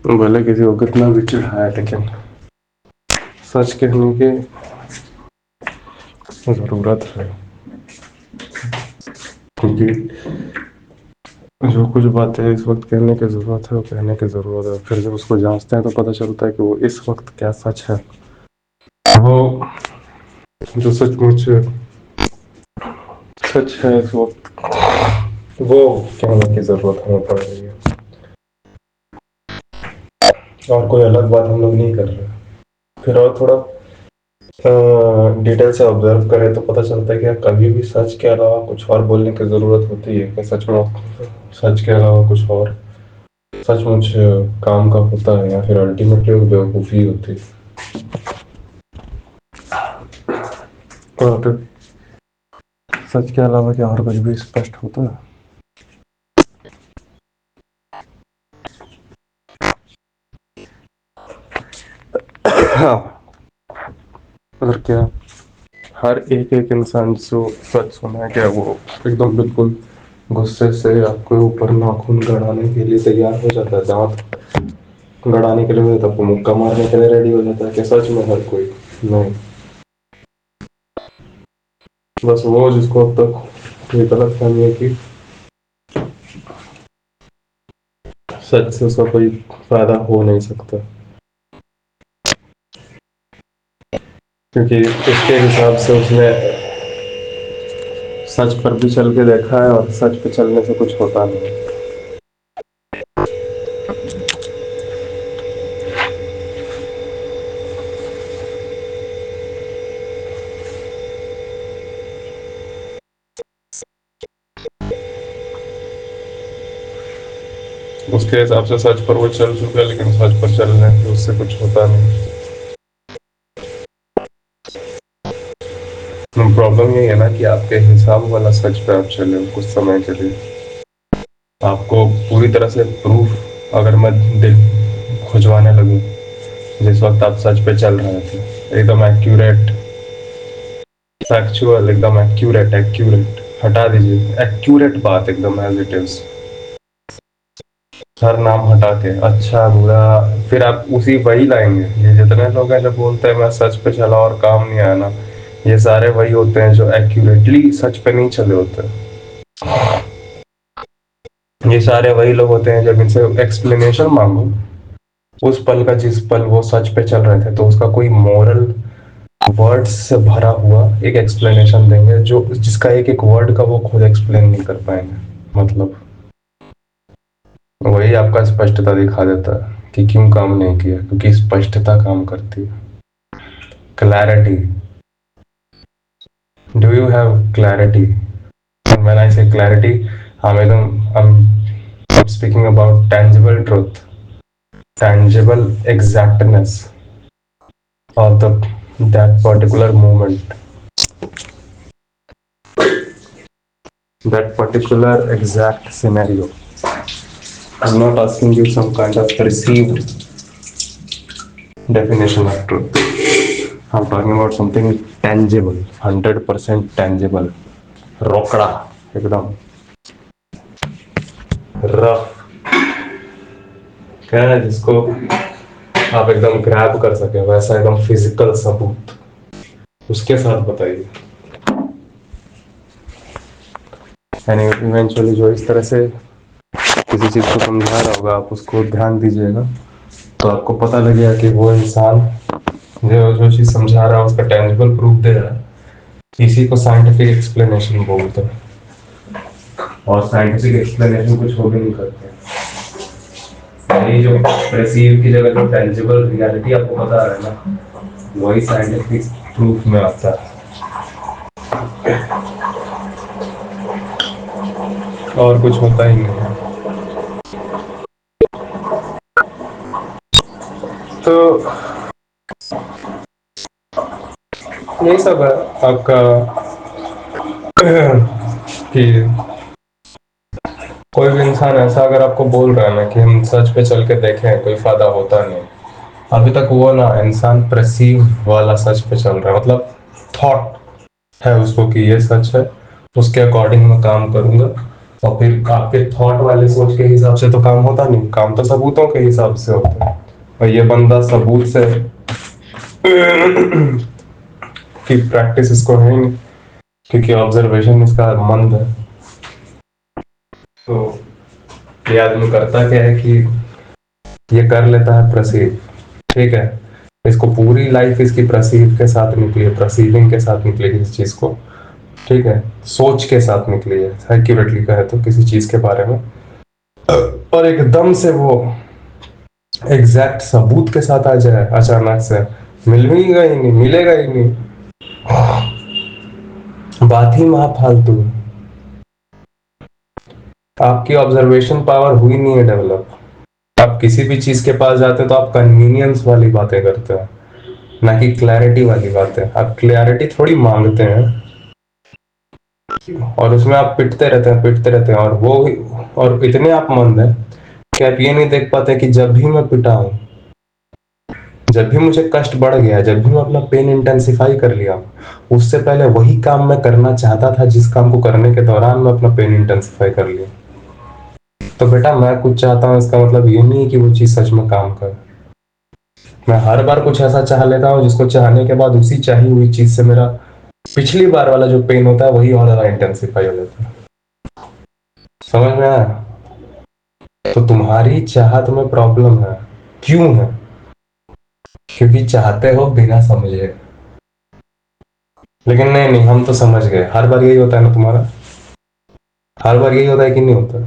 भले किसी को कितना भी चिढ़ाए, लेकिन सच कहने की जरूरत है। क्योंकि जो कुछ बातें इस वक्त कहने की जरूरत है वो कहने की जरूरत है, फिर जब उसको जांचते हैं तो पता चलता है कि वो इस वक्त क्या सच है, वो जो सचमुच सच है इस वक्त, वो कहने की जरूरत हमें पड़ रही है। और कोई अलग बात हम लोग नहीं कर रहे। फिर और थोड़ा डिटेल से ऑब्जर्व करें तो पता चलता है कि यार कभी भी सच के अलावा कुछ और बोलने की जरूरत होती है कि सच में सच के अलावा कुछ और सचमुच काम का होता है, या फिर अल्टीमेटली वो बेवकूफ़ी होती है। और सच के अलावा क्या और कुछ भी स्पष्ट होता है? हाँ, और क्या हर एक एक इंसान जो सच सुना है क्या वो एकदम बिल्कुल गुस्से से आपके ऊपर नाखून गड़ाने के लिए तैयार हो जाता है, दांत गड़ाने के लिए हो जाता है, आपको मुक्का मारने के लिए रेडी हो जाता है? क्या सच में हर कोई नहीं। बस वो जिसको अब तक ये गलत फहमी है कि सच से उसका कोई फायदा हो नहीं सकता, क्योंकि उसके हिसाब से उसने सच पर भी चल के देखा है और सच पे चलने से कुछ होता नहीं। उसके हिसाब से सच पर वो चल चुका है, लेकिन सच पर चलने से उससे कुछ होता नहीं। प्रॉब्लम यही है ना कि आपके हिसाब वाला सच पे आप चले कुछ समय के लिए, आपको पूरी तरह से प्रूफ अगर मैं दिल खुजवाने लगूं जिस वक्त आप सच पे चल रहे थे, एकदम एक्यूरेट फैक्चुअल, एकदम एक्यूरेट एक्यूरेट हटा दीजिए एक्यूरेट बात एकदम एज इट इज, हर नाम हटा के अच्छा बुरा, फिर आप उसी वही लाएंगे। ये जितने लोग हैं जो बोलते हैं मैं सच पे चला और काम नहीं आया ना, ये सारे वही होते हैं जो एक्यूरेटली सच पे नहीं चले होते। ये सारे वही लोग होते हैं जब इनसे एक्सप्लेनेशन मांगो उस पल का, जिस पल वो सच पे चल रहे थे, तो उसका कोई मॉरल वर्ड्स से भरा हुआ एक एक्सप्लेनेशन देंगे जो जिसका एक एक वर्ड का वो खुद एक्सप्लेन नहीं कर पाएंगे। मतलब वही आपका स्पष्टता दिखा देता है कि क्यों काम नहीं किया, क्योंकि स्पष्टता काम करती है। Clarity, do you have clarity? When I से clarity, I'm speaking about tangible truth, tangible exactness of that particular moment, that particular exact scenario. I'm not asking you some kind of perceived definition of truth. I'm talking about something tangible, 100% tangible, रोकड़ा एकदम rough, क्या है जिसको आप एकदम grab कर सके, वैसा एकदम फिजिकल सबूत उसके साथ बताइए। यानी इवेंचुअली जो इस तरह से किसी चीज़ को समझा रहा होगा, आप उसको ध्यान दीजिएगा तो आपको पता लगेगा कि वो इंसान जो जो चीज़ समझा रहा है उसका टेंजिबल प्रूफ दे रहा है, इसी को साइंटिफिक एक्सप्लेनेशन बोलते हैं। और साइंटिफिक एक्सप्लेनेशन कुछ हो भी नहीं करते, ये जो परसीव की जगह जो टेंजिबल रियलिटी आपको बता रहा है ना, वही साइंटिफिक प्रूफ में आता है, और कुछ होता ही नहीं है। तो यही सब है आपका कि कोई भी इंसान ऐसा अगर आपको बोल रहा है ना कि हम सच पे चल के देखें कोई फायदा होता नहीं, अभी तक वो ना इंसान परसीव वाला सच पे चल रहा है, मतलब थॉट है उसको कि ये सच है, उसके अकॉर्डिंग मैं काम करूंगा और फिर आपके थॉट वाले सोच के हिसाब से तो काम होता नहीं, काम तो सबूतों के हिसाब से होता है। और ये बंदा सबूत से की प्रैक्टिस इसको है ही नहीं, क्योंकि ऑब्जर्वेशन इसका मंद है। तो ये आदमी करता क्या है कि ये कर लेता है प्रसीव, ठीक है, इसको पूरी लाइफ इसकी प्रसीव के साथ निकली है, प्रसीविंग के साथ निकली किसी चीज को, ठीक है, सोच के साथ निकली है, एक्यूरेटली कहे तो किसी चीज के बारे में, और एकदम से वो एग्जैक्ट सबूत के साथ आ जाए अचानक से, मिलेगा ही नहीं, मिलेगा ही नहीं, बात ही महा फालतू है। आपकी ऑब्जर्वेशन पावर हुई नहीं है डेवलप। आप किसी भी चीज के पास जाते हैं तो आप कन्वीनियंस वाली बातें करते हैं, ना कि क्लैरिटी वाली बातें। आप क्लैरिटी थोड़ी मांगते हैं, और उसमें आप पिटते रहते हैं, पिटते रहते हैं, और वो, और इतने आप मंद हैं कि आप ये नहीं देख पाते कि जब भी मैं पिटा हूं, जब भी मुझे कष्ट बढ़ गया, जब भी मैं अपना पेन इंटेंसिफाई कर लिया, उससे पहले वही काम मैं करना चाहता था जिस काम को करने के दौरान मैं अपना पेन इंटेंसिफाई कर लिया। तो बेटा, मैं कुछ चाहता हूँ इसका मतलब ये नहीं है कि वो चीज सच में काम करे। मैं हर बार कुछ ऐसा चाह लेता हूँ जिसको चाहने के बाद उसी चाही हुई चीज से मेरा पिछली बार वाला जो पेन होता है वही और ज्यादा इंटेंसिफाई हो जाता है। समझ में आया? तो तुम्हारी चाहत में प्रॉब्लम है। क्यों है? क्योंकि चाहते हो बिना समझे। लेकिन नहीं नहीं, हम तो समझ गए, हर बार यही होता है ना तुम्हारा, हर बार यही होता है कि नहीं होता?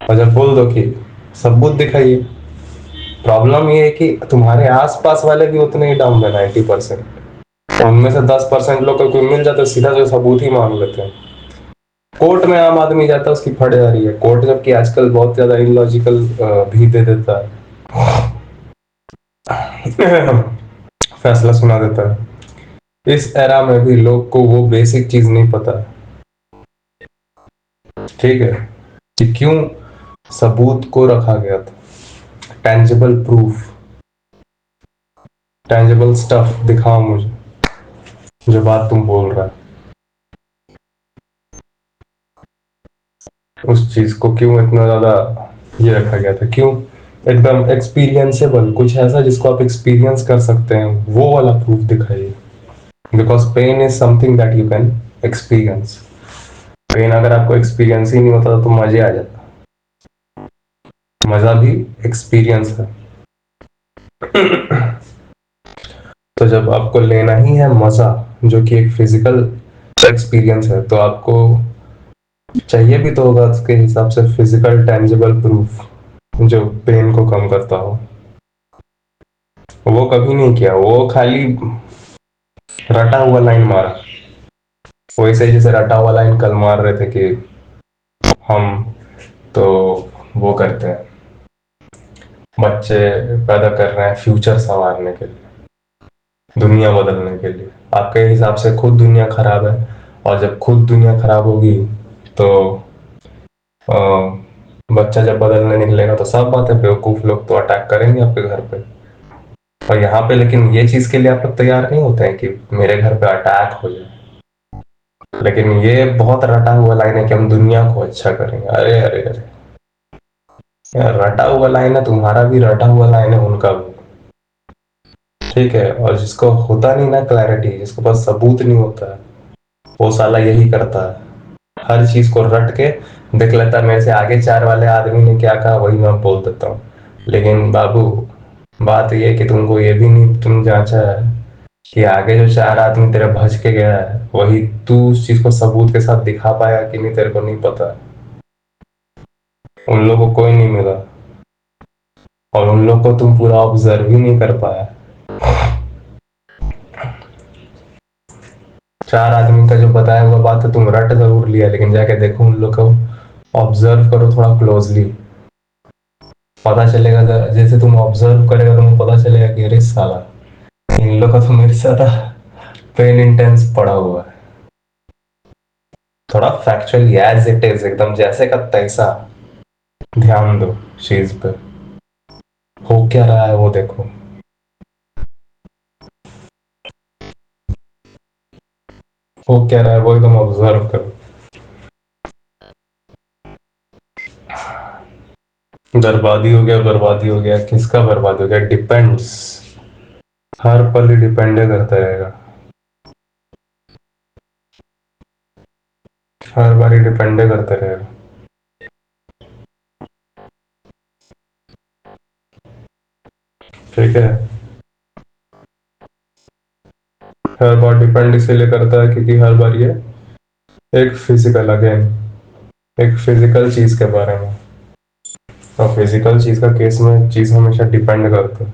और जब बोल दो कि सबूत दिखाइए, प्रॉब्लम ये है कि तुम्हारे आसपास वाले भी उतने ही डाउन है, 90%। उनमें से 10% लोग को कोई मिल जाता है, सीधा जो सबूत ही मांग लेते हैं। कोर्ट में आम आदमी जाता है, उसकी फट जा रही है कोर्ट, जबकि आजकल बहुत ज्यादा इलॉजिकल भी दे देता है, फैसला सुना देता है। इस एरा में भी लोग को वो बेसिक चीज नहीं पता, ठीक है, कि क्यों सबूत को रखा गया था। टेंजिबल प्रूफ, टेंजिबल स्टफ दिखाओ मुझे, जो बात तुम बोल रहा है, उस चीज को क्यों इतना ज्यादा ये रखा गया था, क्यों एकदम एक्सपीरियंसेबल, कुछ ऐसा जिसको आप एक्सपीरियंस कर सकते हैं, वो वाला प्रूफ दिखाइए। Because pain is something that you can experience. Pain अगर आपको एक्सपीरियंस ही नहीं होता तो मजे आ जाता। मजा भी एक्सपीरियंस है। तो जब आपको लेना ही है मजा, जो कि एक फिजिकल एक्सपीरियंस है, तो आपको चाहिए भी तो होगा उसके हिसाब से फिजिकल टेंजिबल प्रूफ जो पेन को कम करता हो। वो कभी नहीं किया, वो खाली रटा हुआ लाइन मारा, वैसे जैसे रटा हुआ लाइन कल मार रहे थे कि हम तो वो करते हैं, बच्चे पैदा कर रहे हैं फ्यूचर संवारने के लिए, दुनिया बदलने के लिए। आपके हिसाब से खुद दुनिया खराब है, और जब खुद दुनिया खराब होगी तो अ, बच्चा जब बदलने निकलेगा तो सब बात है, बेवकूफ लोग तो अटैक करेंगे आपके घर पे। और यहाँ पे लेकिन ये चीज के लिए आप लोग तैयार नहीं होते हैं कि मेरे घर पे अटैक हो जाए। लेकिन ये बहुत रटा हुआ लाइन है कि हम दुनिया को अच्छा करेंगे। अरे अरे अरे, यार रटा हुआ लाइन है, तुम्हारा भी रटा हुआ लाइन है, उनका भी, ठीक है। और जिसको होता नहीं ना क्लैरिटी, जिसको पास सबूत नहीं होता है, वो साला यही करता है, हर चीज को रट के देख लेता है, मेरे से आगे चार वाले आदमी ने क्या कहा वही मैं बोल देता हूँ। लेकिन बाबू, बात ये है कि तुमको ये भी नहीं तुम जांचा है कि आगे जो चार आदमी तेरे भज के गया है, वही तू उस चीज को सबूत के साथ दिखा पाया कि नहीं, तेरे को नहीं पता। उन लोगों को कोई नहीं मिला, और उन लोग को तुम पूरा ऑब्जर्व ही नहीं कर पाया। चार आदमी का जो बताया हुआ बात है तुम रट जरूर लिया, लेकिन जाके देखो उन लोग को, ऑब्जर्व करो थोड़ा क्लोजली, पता चलेगा। जैसे तुम ऑब्जर्व करेगा तुम्हें पता चलेगा कि अरे साला, इन लोग का तो मेरे से ज्यादा पेन इंटेंस पड़ा हुआ है। थोड़ा फैक्चुअली एज इट इज, एकदम जैसे का तैसा ध्यान दो चीज पे, हो क्या रहा है वो देखो। हो क्या रहा है वो एकदम ऑब्जर्व करो। बर्बादी हो गया, बर्बादी हो गया, किसका बर्बादी हो गया, डिपेंड्स। हर पल ही डिपेंड करता रहेगा, हर बार ही डिपेंड करता रहेगा। ठीक है। हर बार डिपेंड इसीलिए करता है क्योंकि हर बार ये एक फिजिकल, अगेन एक फिजिकल चीज के बारे में। और फिजिकल चीज का केस में चीज हमेशा डिपेंड करता है।